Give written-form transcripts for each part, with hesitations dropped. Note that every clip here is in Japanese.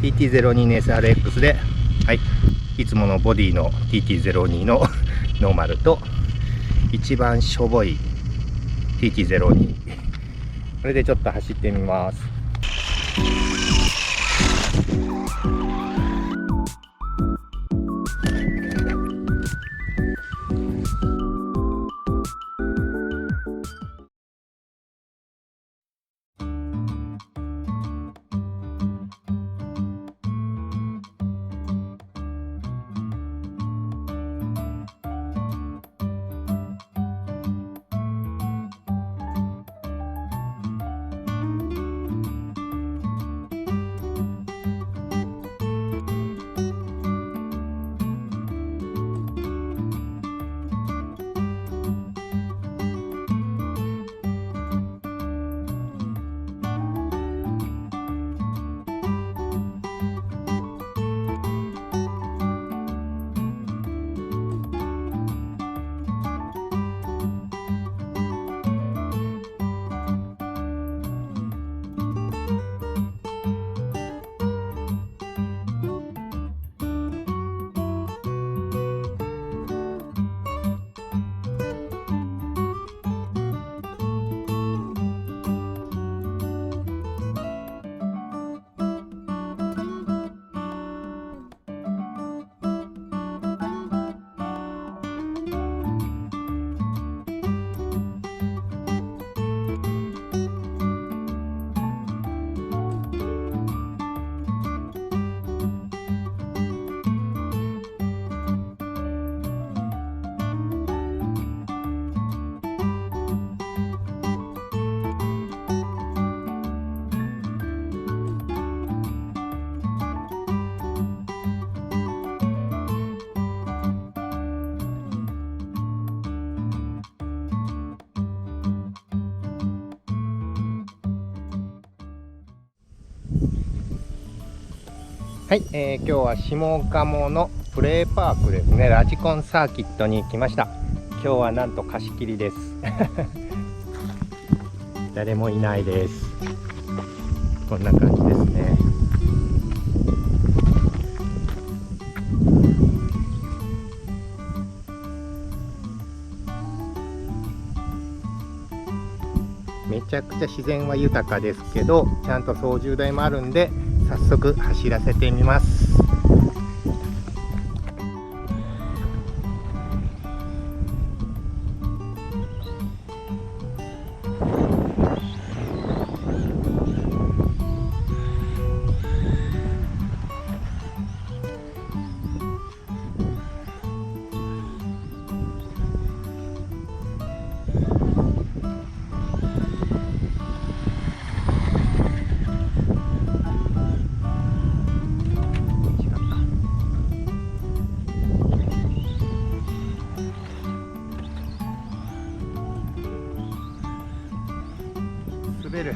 TT02 の SRX で、はい、いつものボディの TT02 のノーマルと一番しょぼい TT02、 これでちょっと走ってみます。はい、今日は下鴨のプレーパークですね、ラジコンサーキットに来ました。今日はなんと貸し切りです誰もいないです。こんな感じですね。めちゃくちゃ自然は豊かですけど、ちゃんと操縦台もあるんで早速走らせてみます。滑る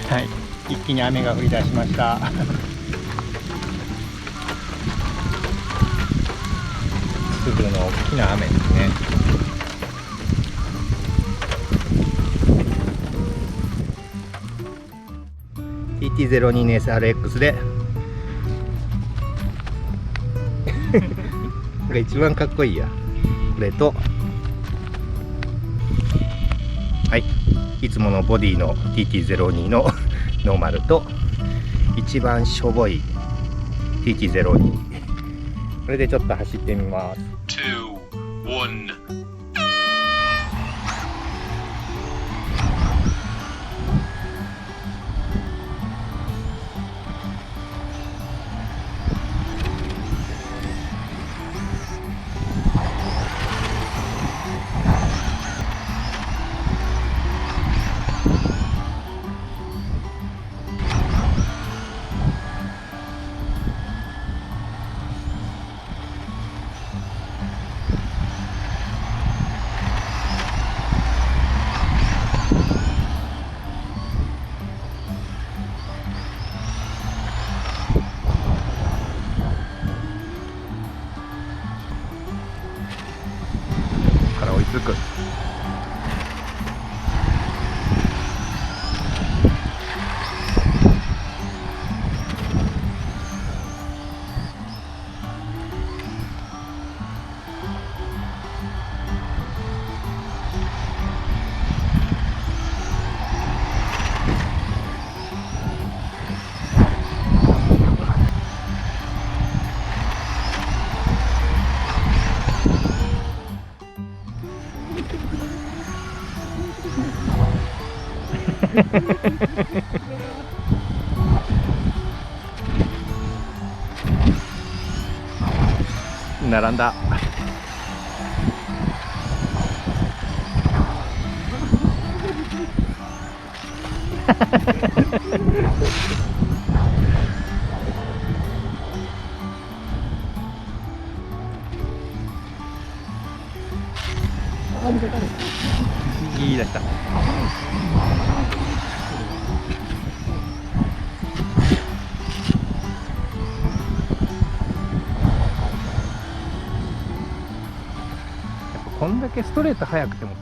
はい、一気に雨が降り出しました粒の大きな雨ですね。TT02 の SRX でこれ一番かっこいいや。これと、はい、いつものボディの TT02 のノーマルと一番しょぼい TT02、 これでちょっと走ってみます。one. から追いつく。並んだ。言い出した。こんだけストレート速くても